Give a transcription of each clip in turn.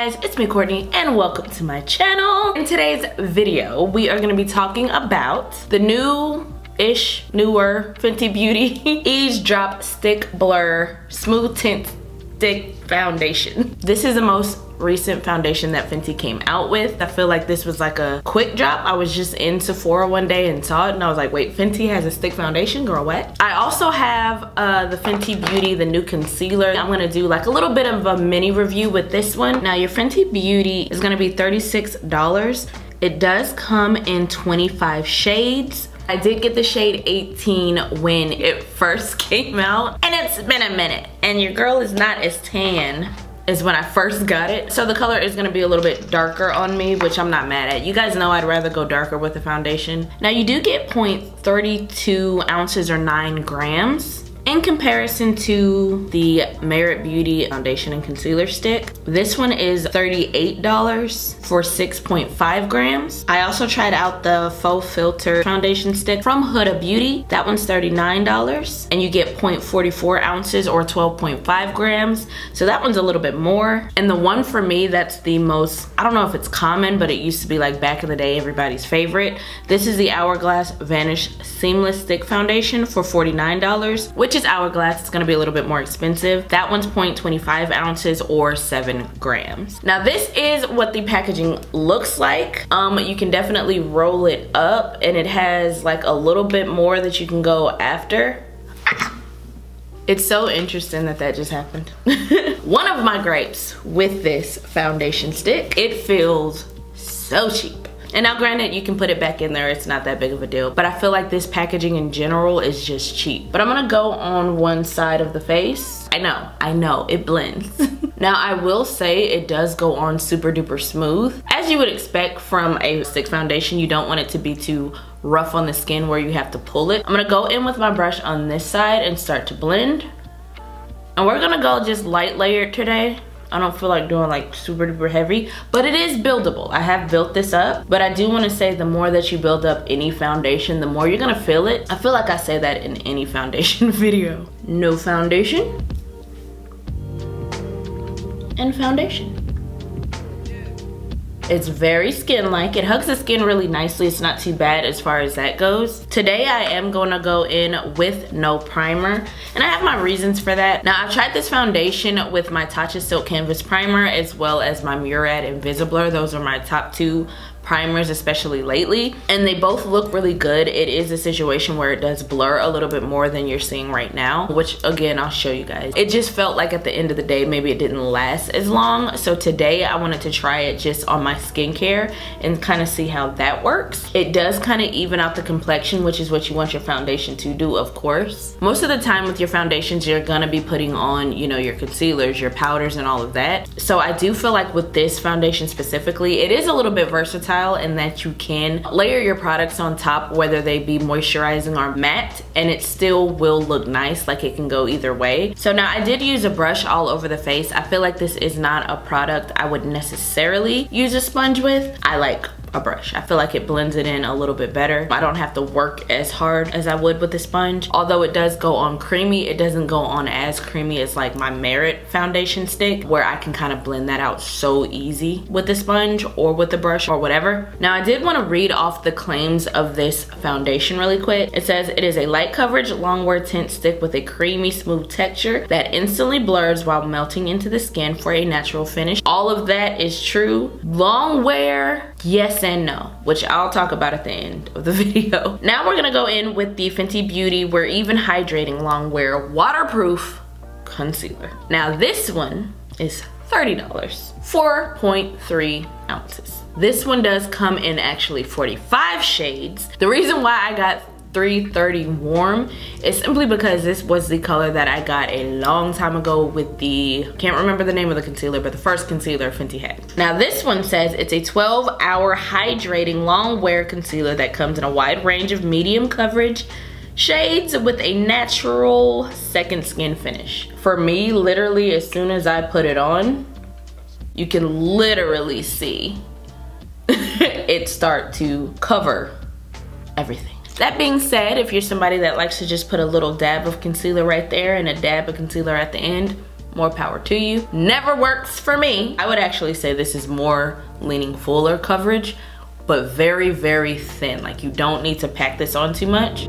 guys, it's me Courtney and welcome to my channel. In today's video, we are gonna be talking about the newer Fenty Beauty Eavesdrop Stick Blur Smooth Tint Stick Foundation. This is the most recent foundation that Fenty came out with. I feel like this was like a quick drop. I was just in Sephora one day and saw it and I was like, wait, Fenty has a stick foundation, girl, what? I also have the Fenty Beauty, the new concealer. I'm gonna do like a little bit of a mini review with this one. Now your Fenty Beauty is gonna be $36. It does come in 25 shades. I did get the shade 18 when it first came out, and it's been a minute, and your girl is not as tan as when I first got it. So the color is gonna be a little bit darker on me, which I'm not mad at. You guys know I'd rather go darker with the foundation. Now you do get 0.32 ounces or 9 grams. In comparison to the Merit Beauty foundation and concealer stick, this one is $38 for 6.5 grams. I also tried out the Faux Filter foundation stick from Huda Beauty. That one's $39 and you get 0.44 ounces or 12.5 grams. So that one's a little bit more. And the one for me that's the most, I don't know if it's common, but it used to be like back in the day, everybody's favorite. This is the Hourglass Vanish Seamless Stick Foundation for $49, which is Hourglass. It's gonna be a little bit more expensive. That one's 0.25 ounces or 7 grams. Now this is what the packaging looks like. You can definitely roll it up and it has like a little bit more that you can go after. It's so interesting that that just happened. One of my gripes with this foundation stick, it feels so cheap. And now granted, you can put it back in there, it's not that big of a deal, but I feel like this packaging in general is just cheap. But I'm gonna go on one side of the face. I know, it blends. Now I will say it does go on super duper smooth. As you would expect from a stick foundation, you don't want it to be too rough on the skin where you have to pull it. I'm gonna go in with my brush on this side and start to blend. And we're gonna go just light layered today. I don't feel like doing like super duper heavy, but it is buildable. I have built this up, but I do want to say the more that you build up any foundation, the more you're gonna feel it. I feel like I say that in any foundation video. No foundation. And foundation. It's very skin-like. It hugs the skin really nicely. It's not too bad as far as that goes. Today I am gonna go in with no primer, and I have my reasons for that. Now I've tried this foundation with my Tatcha Silk Canvas Primer as well as my Murad Invisiblur. Those are my top 2 primers, especially lately, and they both look really good. It is a situation where it does blur a little bit more than you're seeing right now, which again I'll show you guys. It just felt like at the end of the day maybe it didn't last as long, so today I wanted to try it just on my skincare and kind of see how that works. It does kind of even out the complexion, which is what you want your foundation to do, of course. Most of the time with your foundations you're gonna be putting on, you know, your concealers, your powders and all of that. So I do feel like with this foundation specifically, it is a little bit versatile in that you can layer your products on top, whether they be moisturizing or matte, and it still will look nice. Like it can go either way. So now I did use a brush all over the face. I feel like this is not a product I would necessarily use a sponge with. I like a brush. I feel like it blends it in a little bit better. I don't have to work as hard as I would with a sponge. Although it does go on creamy, it doesn't go on as creamy as like my Merit foundation stick, where I can kind of blend that out so easy with the sponge or with the brush or whatever. Now I did want to read off the claims of this foundation really quick. It says it is a light coverage long wear tint stick with a creamy smooth texture that instantly blurs while melting into the skin for a natural finish. All of that is true. Long wear, yes and no, which I'll talk about at the end of the video. Now we're gonna go in with the Fenty Beauty We're Even Hydrating Long Wear Waterproof Concealer. Now this one is $30, 4.3 ounces. This one does come in actually 45 shades. The reason why I got 330 warm is simply because this was the color that I got a long time ago with the, can't remember the name of the concealer, but the first concealer Fenty had. Now this one says it's a 12-hour hydrating long wear concealer that comes in a wide range of medium coverage shades with a natural second skin finish. For me, literally as soon as I put it on, you can literally see it start to cover everything. That being said, if you're somebody that likes to just put a little dab of concealer right there and a dab of concealer at the end, more power to you. Never works for me. I would actually say this is more leaning fuller coverage, but very, very thin. Like, you don't need to pack this on too much.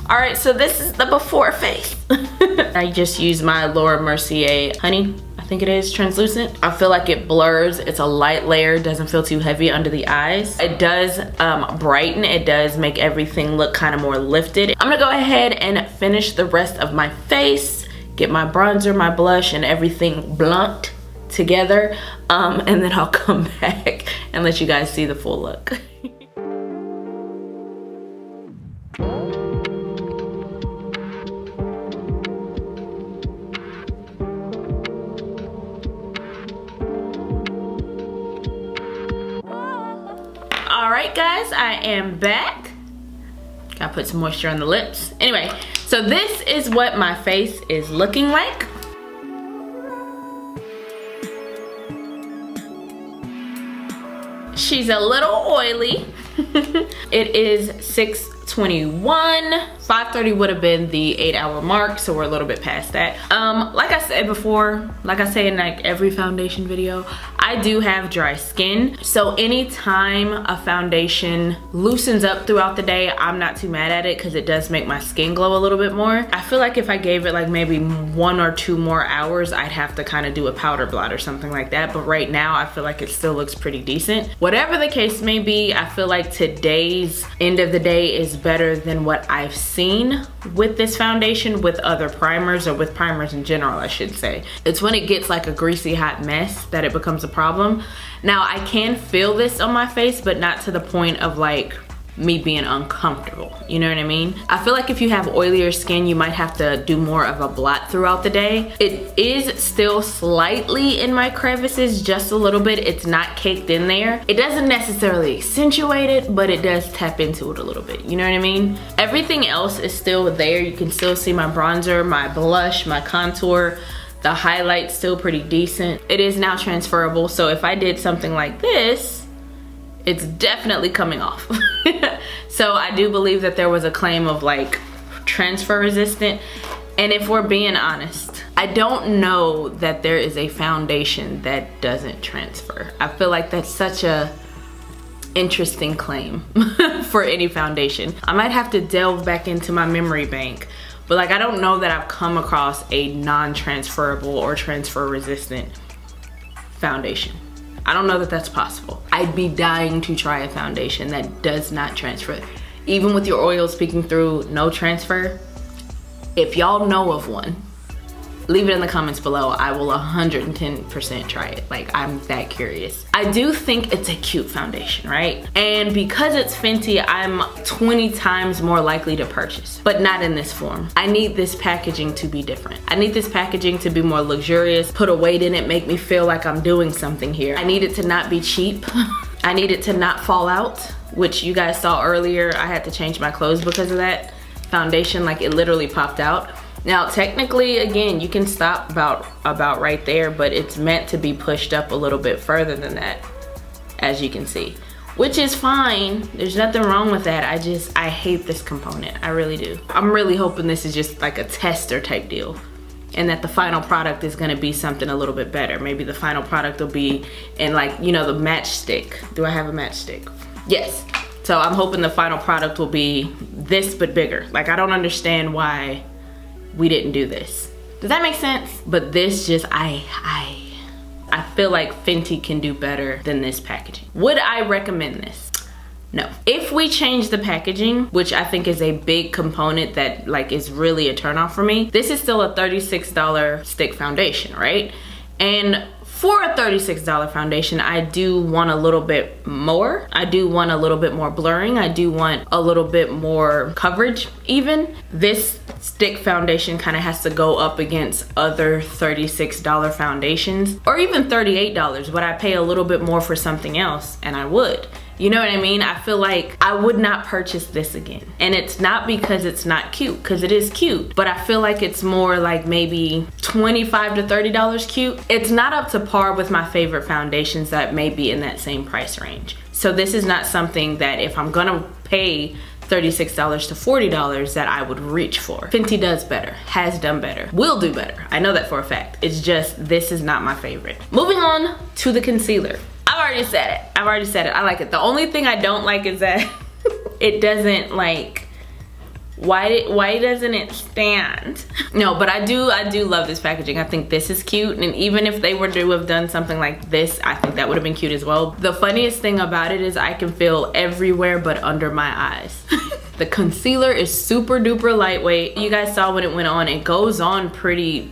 All right, so this is the before face. I just use my Laura Mercier Honey, I think it is, translucent. I feel like it blurs. It's a light layer, doesn't feel too heavy under the eyes. It does brighten, it does make everything look kind of more lifted. I'm gonna go ahead and finish the rest of my face, get my bronzer, my blush, and everything blunt together, and then I'll come back and let you guys see the full look. Alright guys, I am back. Gotta put some moisture on the lips. Anyway, so this is what my face is looking like. She's a little oily. It is 6:21. 5:30 would have been the 8-hour mark, so we're a little bit past that. Like I said before, like I say in like every foundation video, I do have dry skin. So anytime a foundation loosens up throughout the day, I'm not too mad at it because it does make my skin glow a little bit more. I feel like if I gave it like maybe 1 or 2 more hours, I'd have to kind of do a powder blot or something like that. But right now, I feel like it still looks pretty decent. Whatever the case may be, I feel like today's end of the day is better than what I've seen with this foundation with other primers, or with primers in general, I should say. It's when it gets like a greasy hot mess that it becomes a problem. Now I can feel this on my face, but not to the point of like me being uncomfortable, you know what I mean? I feel like if you have oilier skin, you might have to do more of a blot throughout the day. It is still slightly in my crevices, just a little bit. It's not caked in there. It doesn't necessarily accentuate it, but it does tap into it a little bit, you know what I mean? Everything else is still there. You can still see my bronzer, my blush, my contour. The highlight's still pretty decent. It is now transferable, so if I did something like this, it's definitely coming off. So I do believe that there was a claim of like transfer resistant. And if we're being honest, I don't know that there is a foundation that doesn't transfer. I feel like that's such a interesting claim for any foundation. I might have to delve back into my memory bank, but like I don't know that I've come across a non-transferable or transfer resistant foundation. I don't know that that's possible. I'd be dying to try a foundation that does not transfer. Even with your oils peeking through, no transfer. If y'all know of one, leave it in the comments below. I will 110% try it. Like, I'm that curious. I do think it's a cute foundation, right? And because it's Fenty, I'm 20 times more likely to purchase, but not in this form. I need this packaging to be different. I need this packaging to be more luxurious, put a weight in it, make me feel like I'm doing something here. I need it to not be cheap. I need it to not fall out, which you guys saw earlier. I had to change my clothes because of that foundation. Like, it literally popped out. Now, technically, again, you can stop about right there, but it's meant to be pushed up a little bit further than that, as you can see, which is fine. There's nothing wrong with that. I hate this component. I really do. I'm really hoping this is just like a tester type deal, and that the final product is gonna be something a little bit better. Maybe the final product will be in, like, you know, the matchstick. Do I have a matchstick? Yes. So I'm hoping the final product will be this, but bigger. Like, I don't understand why we didn't do this. Does that make sense? But this just, I feel like Fenty can do better than this packaging. Would I recommend this? No. If we change the packaging, which I think is a big component that like is really a turnoff for me, this is still a $36 stick foundation, right? And for a $36 foundation, I do want a little bit more. I do want a little bit more blurring. I do want a little bit more coverage even. This stick foundation kind of has to go up against other $36 foundations, or even $38. Would I pay a little bit more for something else? And I would. You know what I mean? I feel like I would not purchase this again. And it's not because it's not cute, because it is cute, but I feel like it's more like maybe $25 to $30 cute. It's not up to par with my favorite foundations that may be in that same price range. So this is not something that if I'm gonna pay $36 to $40 that I would reach for. Fenty does better, has done better, will do better. I know that for a fact. It's just, this is not my favorite. Moving on to the concealer. I've already said it. I've already said it. I like it. The only thing I don't like is that it doesn't like, why doesn't it stand? No, but I do love this packaging. I think this is cute, and even if they were to have done something like this, I think that would have been cute as well. The funniest thing about it is I can feel everywhere but under my eyes. The concealer is super duper lightweight. You guys saw when it went on, it goes on pretty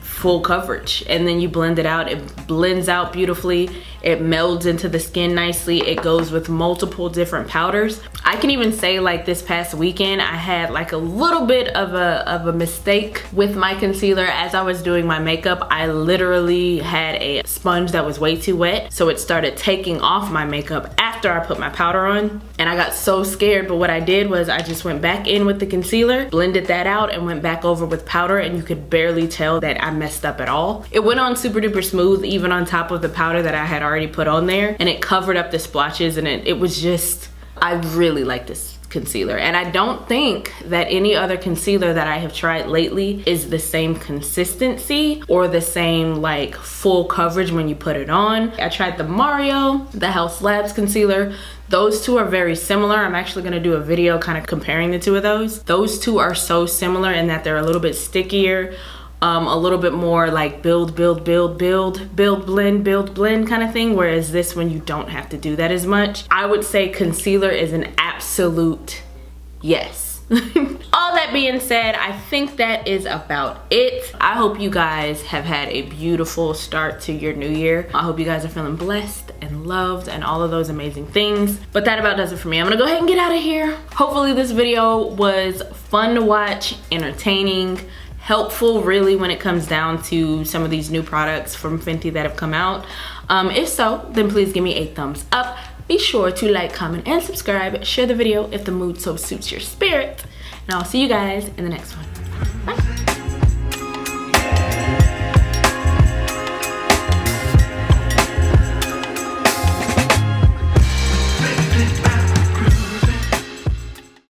full coverage, and then you blend it out. It blends out beautifully. It melds into the skin nicely. It goes with multiple different powders. I can even say, like, this past weekend I had like a little bit of a mistake with my concealer. As I was doing my makeup, I literally had a sponge that was way too wet, so it started taking off my makeup after I put my powder on, and I got so scared. But what I did was I just went back in with the concealer, blended that out, and went back over with powder, and you could barely tell that I messed up at all. It went on super duper smooth, even on top of the powder that I had already put on there, and it covered up the splotches, and it was just, I really like this concealer. And I don't think that any other concealer that I have tried lately is the same consistency or the same like full coverage when you put it on. I tried the Mario, the Haus Labs concealer. Those two are very similar. I'm actually gonna do a video kind of comparing the two of those. Those two are so similar in that they're a little bit stickier, a little bit more like build, blend kind of thing, whereas this one you don't have to do that as much. I would say concealer is an absolute yes. All that being said, I think that is about it. I hope you guys have had a beautiful start to your new year. I hope you guys are feeling blessed and loved and all of those amazing things. But that about does it for me. I'm gonna go ahead and get out of here. Hopefully this video was fun to watch, entertaining, helpful really when it comes down to some of these new products from Fenty that have come out. If so, then please give me a thumbs up. Be sure to like, comment, and subscribe. Share the video if the mood so suits your spirit. And I'll see you guys in the next one.